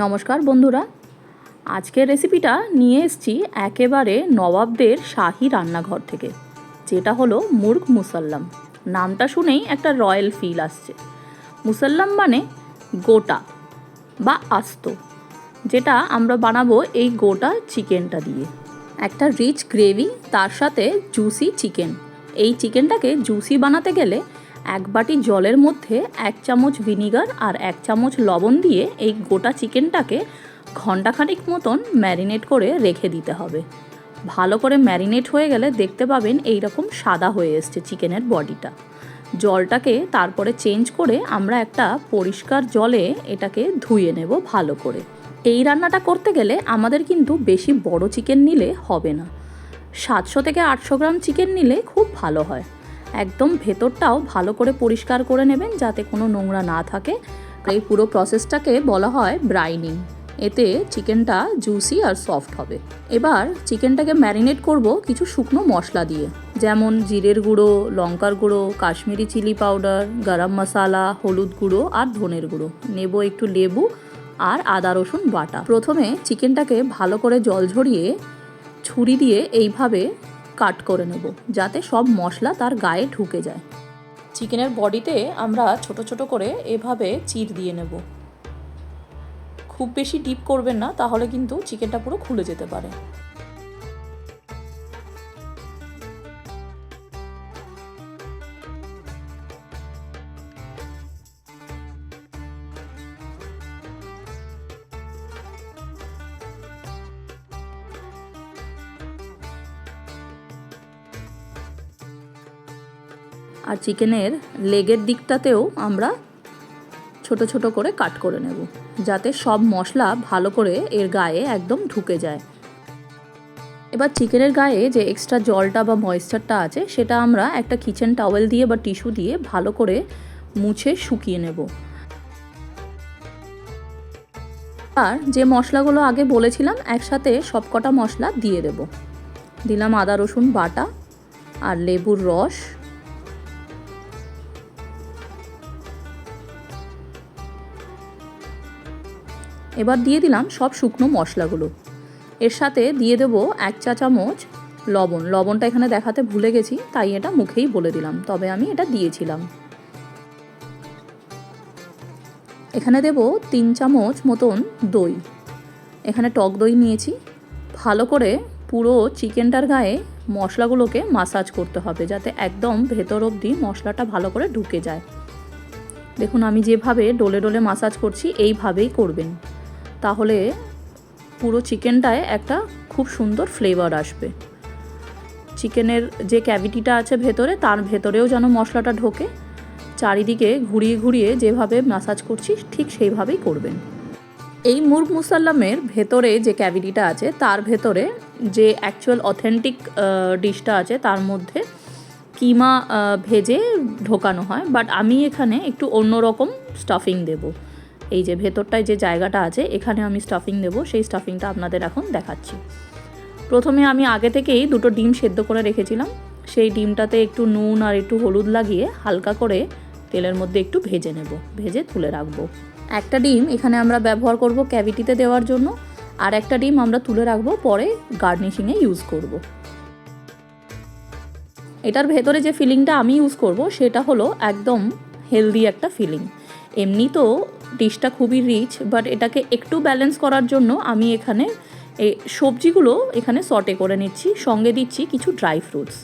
নমস্কার বন্ধুরা, আজকের রেসিপিটা নিয়ে এসেছি একেবারে নবাবদের শাহী রান্নাঘর থেকে, যেটা হলো মুর্গ মুসাল্লাম। নামটা শুনেই একটা রয়্যাল ফিল আসছে। মুসাল্লাম মানে গোটা বা আস্ত, যেটা আমরা বানাবো এই গোটা চিকেনটা দিয়ে। একটা রিচ গ্রেভি, তার সাথে জুসি চিকেন। এই চিকেনটাকে জুসি বানাতে গেলে 1 বাটি জলের মধ্যে 1 চামচ ভিনিগার আর 1 চামচ লবণ দিয়ে এই গোটা চিকেনটাকে ঘন্টাখানিক মতন ম্যারিনেট করে রেখে দিতে হবে। ভালো করে ম্যারিনেট হয়ে গেলে দেখতে পাবেন এই রকম সাদা হয়ে এসছে চিকেনের বডিটা। জলটাকে তারপরে চেঞ্জ করে আমরা একটা পরিষ্কার জলে এটাকে ধুয়ে নেব ভালো করে। এই রান্নাটা করতে গেলে আমাদের কিন্তু বেশি বড় চিকেন নিলে হবে না। 700 থেকে 800 গ্রাম চিকেন নিলে খুব ভালো হয়। একদম ভেতরটাও ভালো করে পরিষ্কার করে নেবেন যাতে কোনো নোংরা না থাকে। এই পুরো প্রসেসটাকে বলা হয় ব্রাইনিং। এতে চিকেনটা জুসি আর সফট হবে। এবার চিকেনটাকে ম্যারিনেট করব কিছু শুকনো মশলা দিয়ে, যেমন জিরের গুঁড়ো, লঙ্কার গুঁড়ো, কাশ্মীরি চিলি পাউডার, গরম মশলা, হলুদ গুঁড়ো আর ধনের গুঁড়ো। নেব একটু লেবু আর আদা রসুন বাটা। প্রথমে চিকেনটাকে ভালো করে জল ঝরিয়ে ছুরি দিয়ে এইভাবে কাট করে নেব যাতে সব মশলা তার গায়ে ঢুকে যায়। চিকেনের বডিতে আমরা ছোট ছোট করে এভাবে চির দিয়ে নেব। খুব বেশি ডিপ করবেন না, তাহলে কিন্তু চিকেনটা পুরো খুলে যেতে পারে। আর চিকেনের লেগের দিকটাতেও আমরা ছোট ছোট করে কাট করে নেব যাতে সব মশলা ভালো করে এর গায়ে একদম ঢুকে যায়। এবার চিকেনের গায়ে যে এক্সট্রা জলটা বা ময়েশ্চারটা আছে সেটা আমরা একটা কিচেন টাওয়েল দিয়ে বা টিস্যু দিয়ে ভালো করে মুছে শুকিয়ে নেব। আর যে মশলাগুলো আগে বলেছিলাম একসাথে সবকটা মশলা দিয়ে দেব। দিলাম আদা রসুন বাটা আর লেবুর রস, এবার দিয়ে দিলাম সব শুকনো মশলাগুলো। এর সাথে দিয়ে দেব 1 চা চামচ লবণ। লবণটা এখানে দেখাতে ভুলে গেছি, তাই এটা মুখেই বলে দিলাম, তবে আমি এটা দিয়েছিলাম। এখানে দেব 3 চামচ মতন দই। এখানে টক দই নিয়েছি। ভালো করে পুরো চিকেনটার গায়ে মশলাগুলোকে মাসাজ করতে হবে যাতে একদম ভেতর অবধি মশলাটা ভালো করে ঢুকে যায়। দেখুন আমি যেভাবে ডলে ডলে মাসাজ করছি এইভাবেই করবেন, তাহলে পুরো চিকেনটায় একটা খুব সুন্দর ফ্লেভার আসবে। চিকেনের যে ক্যাভিটিটা আছে ভেতরে, তার ভেতরেও যেন মশলাটা ঢোকে। চারিদিকে ঘুরিয়ে ঘুরিয়ে যেভাবে মাসাজ করছি ঠিক সেইভাবেই করবেন। এই মুর্গ মুসাল্লামের ভেতরে যে ক্যাভিটিটা আছে তার ভেতরে যে অ্যাকচুয়াল অথেন্টিক ডিশটা আছে তার মধ্যে কিমা ভেজে ঢোকানো হয়, বাট আমি এখানে একটু অন্যরকম স্টাফিং দেব। এই যে ভেতরটায় যে জায়গাটা আছে এখানে আমি স্টাফিং দেব, সেই স্টাফিংটা আপনাদের এখন দেখাচ্ছি। প্রথমে আমি আগে থেকেই 2টো ডিম সেদ্ধ করে রেখেছিলাম। সেই ডিমটাতে একটু নুন আর একটু হলুদ লাগিয়ে হালকা করে তেলের মধ্যে একটু ভেজে নেব, ভেজে তুলে রাখবো। একটা ডিম এখানে আমরা ব্যবহার করব ক্যাভিটিতে দেওয়ার জন্য, আর একটা ডিম আমরা তুলে রাখবো পরে গার্নিশিংয়ে ইউজ করব। এটার ভেতরে যে ফিলিংটা আমি ইউজ করব সেটা হলো একদম হেলদি একটা ফিলিং। এমনি তো ডিশটা খুবই রিচ, বাট এটাকে একটু ব্যালেন্স করার জন্য আমি এখানে এই সবজিগুলো এখানে সটে করে নিচ্ছি, সঙ্গে দিচ্ছি কিছু ড্রাই ফ্রুটস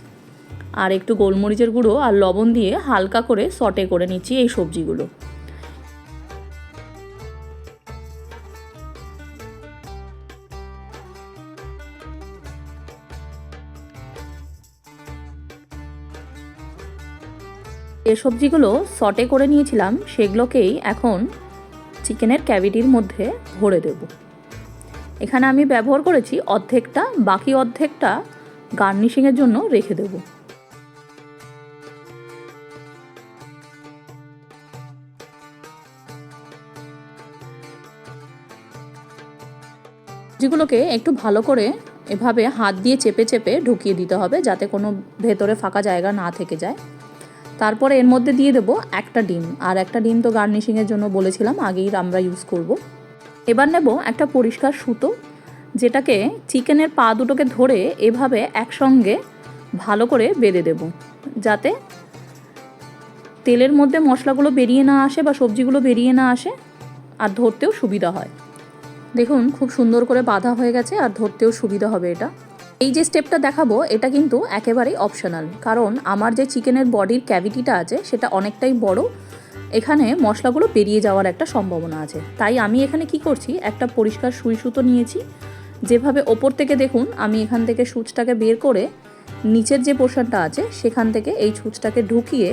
আর একটু গোলমরিচের গুঁড়ো আর লবণ দিয়ে হালকা করে সটে করে নিচ্ছি এই সবজিগুলো। যে সবজিগুলো সটে করে নিয়েছিলাম সেগুলোকেই এখন চিকেনের ক্যাভিটির মধ্যে ভরে দেব। এখানে আমি ব্যবহার করেছি অর্ধেকটা, বাকি অর্ধেকটা গার্নিশিংয়ের জন্য রেখে দেব। সবজিগুলোকে একটু ভালো করে এভাবে হাত দিয়ে চেপে চেপে ঢুকিয়ে দিতে হবে যাতে কোনো ভেতরে ফাঁকা জায়গা না থেকে যায়। তারপরে এর মধ্যে দিয়ে দেবো একটা ডিম, আর একটা ডিম তো গার্নিশিংয়ের জন্য বলেছিলাম আগেই আমরা ইউজ করব। এবার নেব একটা পরিষ্কার সুতো, যেটাকে চিকেনের পা দুটোকে ধরে এভাবে একসঙ্গে ভালো করে বেঁধে দেব, যাতে তেলের মধ্যে মশলাগুলো বেরিয়ে না আসে বা সবজিগুলো বেরিয়ে না আসে, আর ধরতেও সুবিধা হয়। দেখুন খুব সুন্দর করে বাঁধা হয়ে গেছে, আর ধরতেও সুবিধা হবে এটা। এই যে স্টেপটা দেখাবো এটা কিন্তু একেবারেই অপশনাল, কারণ আমার যে চিকেনের বডির ক্যাভিটিটা আছে সেটা অনেকটাই বড়, এখানে মশলাগুলো বেরিয়ে যাওয়ার একটা সম্ভাবনা আছে। তাই আমি এখানে কি করছি, একটা পরিষ্কার সুই সুতো নিয়েছি, যেভাবে ওপর থেকে দেখুন আমি এখান থেকে সূচটাকে বের করে নিচের যে পোর্শনটা আছে সেখান থেকে এই সূচটাকে ঢুকিয়ে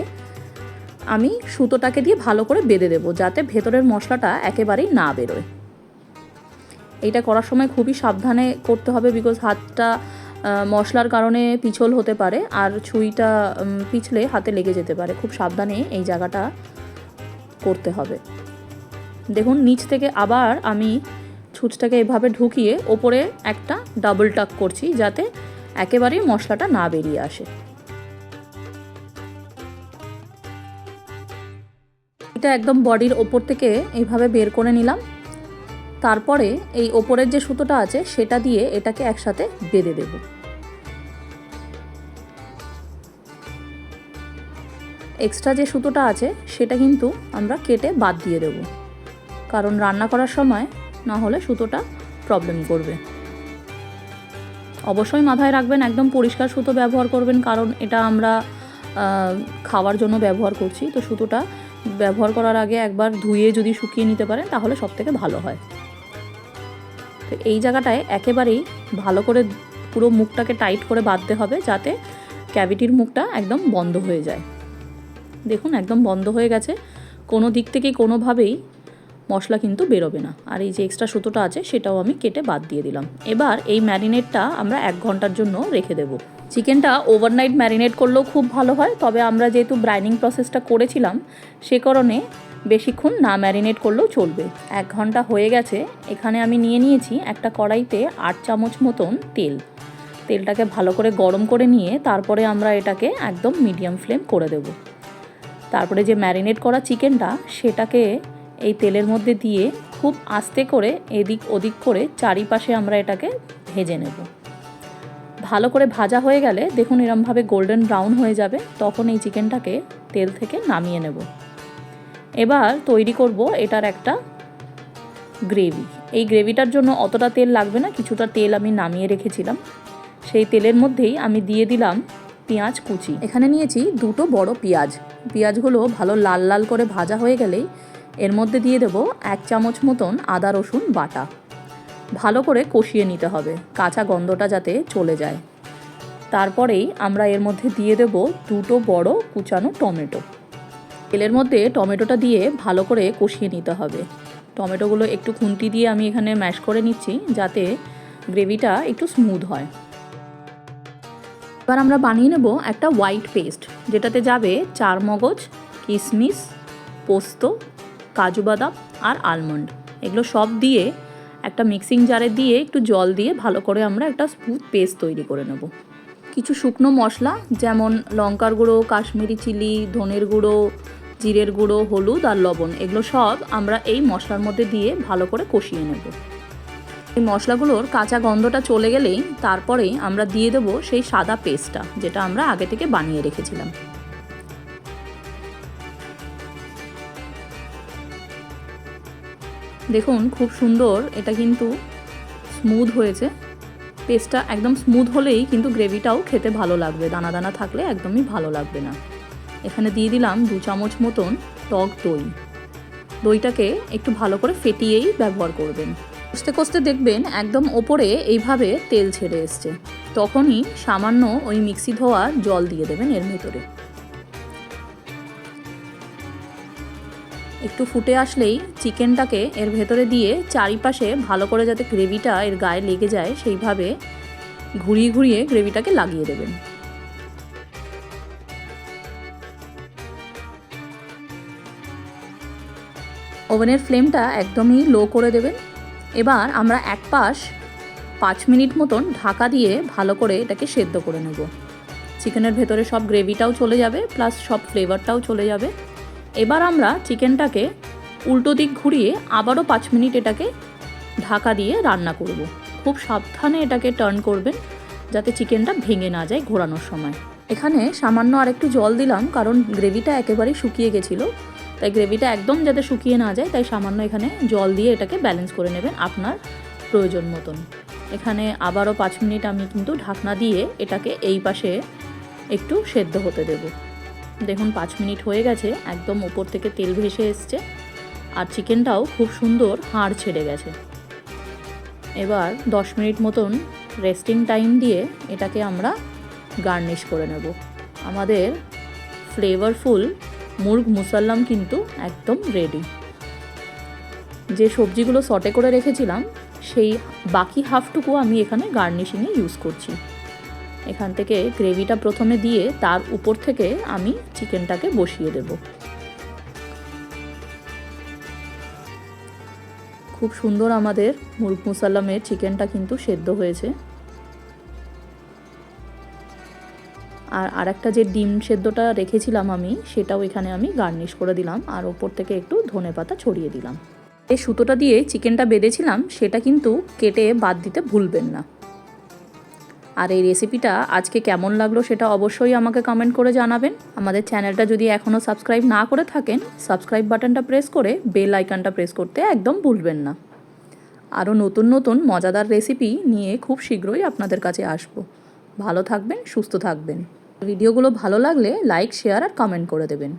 আমি সুতোটাকে দিয়ে ভালো করে বেঁধে দেবো, যাতে ভেতরের মশলাটা একেবারেই না বেরোয়। এইটা করার সময় খুবই সাবধানে করতে হবে, বিকজ হাতটা মশলার কারণে পিছল হতে পারে, আর ছুরিটা পিছলে হাতে লেগে যেতে পারে। খুব সাবধানে এই জায়গাটা করতে হবে। দেখুন নিচ থেকে আবার আমি ছুঁচটাকে এভাবে ঢুকিয়ে ওপরে একটা ডাবল টাক করছি, যাতে একেবারেই মশলাটা না বেরিয়ে আসে। এটা একদম বডির ওপর থেকে এইভাবে বের করে নিলাম। তারপরে এই ওপরের যে সুতোটা আছে সেটা দিয়ে এটাকে একসাথে বেঁধে দেব। এক্সট্রা যে সুতোটা আছে সেটা কিন্তু আমরা কেটে বাদ দিয়ে দেব, কারণ রান্না করার সময় না হলে সুতোটা প্রবলেম করবে। অবশ্যই মাথায় রাখবেন একদম পরিষ্কার সুতো ব্যবহার করবেন, কারণ এটা আমরা খাওয়ার জন্য ব্যবহার করছি। তো সুতোটা ব্যবহার করার আগে একবার ধুয়ে যদি শুকিয়ে নিতে পারেন তাহলে সবথেকে ভালো হয়। তো এই জায়গাটায় একেবারেই ভালো করে পুরো মুখটাকে টাইট করে বাঁধতে হবে, যাতে ক্যাভিটির মুখটা একদম বন্ধ হয়ে যায়। দেখুন একদম বন্ধ হয়ে গেছে, কোনো দিক থেকে কোনোভাবেই মশলা কিন্তু বেরোবে না। আর এই যে এক্সট্রা সুতোটা আছে সেটাও আমি কেটে বাদ দিয়ে দিলাম। এবার এই ম্যারিনেটটা আমরা 1 ঘন্টার জন্য রেখে দেব। চিকেনটা ওভারনাইট ম্যারিনেট করলেও খুব ভালো হয়, তবে আমরা যেহেতু ব্রাইনিং প্রসেসটা করেছিলাম সে কারণে বেশিক্ষণ না ম্যারিনেট করলেও চলবে। 1 ঘন্টা হয়ে গেছে। এখানে আমি নিয়ে নিয়েছি একটা কড়াইতে 8 চামচ মতন তেল। তেলটাকে ভালো করে গরম করে নিয়ে তারপরে আমরা এটাকে একদম মিডিয়াম ফ্লেম করে দেব। তারপরে যে ম্যারিনেট করা চিকেনটা সেটাকে এই তেলের মধ্যে দিয়ে খুব আস্তে করে এদিক ওদিক করে চারিপাশে আমরা এটাকে ভেজে নেব। ভালো করে ভাজা হয়ে গেলে দেখুন এরমভাবে গোল্ডেন ব্রাউন হয়ে যাবে, তখন এই চিকেনটাকে তেল থেকে নামিয়ে নেব। এবার তৈরি করব এটার একটা গ্রেভি। এই গ্রেভিটার জন্য অতটা তেল লাগবে না, কিছুটা তেল আমি নামিয়ে রেখেছিলাম। সেই তেলের মধ্যেই আমি দিয়ে দিলাম পেঁয়াজ কুচি। এখানে নিয়েছি 2টো বড় পেঁয়াজ। পেঁয়াজগুলো ভালো লাল লাল করে ভাজা হয়ে গেলেই এর মধ্যে দিয়ে দেব 1 চামচ মতন আদা রসুন বাটা। ভালো করে কষিয়ে নিতে হবে, কাঁচা গন্ধটা যাতে চলে যায়। তারপরেই আমরা এর মধ্যে দিয়ে দেব 2টো বড় কুচানো টমেটো। তেলের মধ্যে টমেটোটা দিয়ে ভালো করে কষিয়ে নিতে হবে। টমেটোগুলো একটু খুন্তি দিয়ে আমি এখানে ম্যাশ করে নিচ্ছি, যাতে গ্রেভিটা একটু স্মুথ হয়। এবার আমরা বানিয়ে নেব একটা হোয়াইট পেস্ট, যেটাতে যাবে চারমগজ, কিশমিশ, পোস্ত, কাজু বাদাম আর আলমন্ড। এগুলো সব দিয়ে একটা মিক্সিং জারে দিয়ে একটু জল দিয়ে ভালো করে আমরা একটা স্মুথ পেস্ট তৈরি করে নেব। কিছু শুকনো মশলা যেমন লঙ্কার গুঁড়ো, কাশ্মীরি চিলি, ধনের গুঁড়ো, জিরের গুঁড়ো, হলুদ আর লবণ, এগুলো সব আমরা এই মশলার মধ্যে দিয়ে ভালো করে কষিয়ে নেব। এই মশলাগুলোর কাঁচা গন্ধটা চলে গেলেই তারপরেই আমরা দিয়ে দেব সেই সাদা পেস্টটা, যেটা আমরা আগে থেকে বানিয়ে রেখেছিলাম। দেখুন খুব সুন্দর এটা কিন্তু স্মুথ হয়েছে। পেস্টটা একদম স্মুথ হলেই কিন্তু গ্রেভিটাও খেতে ভালো লাগবে, দানা দানা থাকলে একদমই ভালো লাগবে না। এখানে দিয়ে দিলাম 2 চামচ মতন টক দই। দইটাকে একটু ভালো করে ফেটিয়েই ব্যবহার করবেন। কষতে কষতে দেখবেন একদম ওপরে এইভাবে তেল ছেড়ে এসছে, তখনই সামান্য ওই মিক্সি ধোয়া জল দিয়ে দেবেন এর ভেতরে। একটু ফুটে আসলেই চিকেনটাকে এর ভেতরে দিয়ে চারিপাশে ভালো করে যাতে গ্রেভিটা এর গায়ে লেগে যায় সেইভাবে ঘুরিয়ে ঘুরিয়ে গ্রেভিটাকে লাগিয়ে দেবেন। ওভেনের ফ্লেমটা একদমই লো করে দেবেন। এবার আমরা এক পাশ 5 মিনিট মতন ঢাকা দিয়ে ভালো করে এটাকে সেদ্ধ করে নেব। চিকেনের ভেতরে সব গ্রেভিটাও চলে যাবে, প্লাস সব ফ্লেভারটাও চলে যাবে। এবার আমরা চিকেনটাকে উল্টো দিক ঘুরিয়ে আবারও 5 মিনিট এটাকে ঢাকা দিয়ে রান্না করব। খুব সাবধানে এটাকে টার্ন করবেন যাতে চিকেনটা ভেঙে না যায় ঘোরানোর সময়। এখানে সামান্য আর একটু জল দিলাম, কারণ গ্রেভিটা একেবারেই শুকিয়ে গেছিলো, তাই গ্রেভিটা একদম যাতে শুকিয়ে না যায় তাই সামান্য এখানে জল দিয়ে এটাকে ব্যালেন্স করে নেবেন আপনার প্রয়োজন মতন। এখানে আবারও 5 মিনিট আমি কিন্তু ঢাকনা দিয়ে এটাকে এই পাশে একটু সেদ্ধ হতে দেব। দেখুন 5 মিনিট হয়ে গেছে, একদম উপর থেকে তেল ভেসে এসছে আর চিকেনটাও খুব সুন্দর হাড় ছেড়ে গেছে। এবার 10 মিনিট মতন রেস্টিং টাইম দিয়ে এটাকে আমরা গার্নিশ করে নেব। আমাদের ফ্লেভারফুল মুরগ মুসাল্লাম কিন্তু একদম রেডি। যে সবজিগুলো সটে করে রেখেছিলাম সেই বাকি হাফটুকু আমি এখানে গার্নিশিংয়ে ইউজ করছি। এখান থেকে গ্রেভিটা প্রথমে দিয়ে তার উপর থেকে আমি চিকেনটাকে বসিয়ে দেব। খুব সুন্দর আমাদের মুরগ মুসাল্লামের চিকেনটা কিন্তু সেদ্ধ হয়েছে। আর আরেকটা যে ডিম সেদ্ধটা রেখেছিলাম আমি, সেটাও এখানে আমি গার্নিশ করে দিলাম আর ওপর থেকে একটু ধনেপাতা ছড়িয়ে দিলাম। এই সুতোটা দিয়ে চিকেনটা বেঁধেছিলাম সেটা কিন্তু কেটে বাদ দিতে ভুলবেন না। আর এই রেসিপিটা আজকে কেমন লাগলো সেটা অবশ্যই আমাকে কমেন্ট করে জানাবেন। আমাদের চ্যানেলটা যদি এখনও সাবস্ক্রাইব না করে থাকেন, সাবস্ক্রাইব বাটনটা প্রেস করে বেল আইকনটা প্রেস করতে একদম ভুলবেন না। আরও নতুন নতুন মজাদার রেসিপি নিয়ে খুব শীঘ্রই আপনাদের কাছে আসব। ভালো থাকবেন, সুস্থ থাকবেন। ভিডিওগুলো ভালো লাগলে লাইক, শেয়ার আর কমেন্ট করে দেবেন।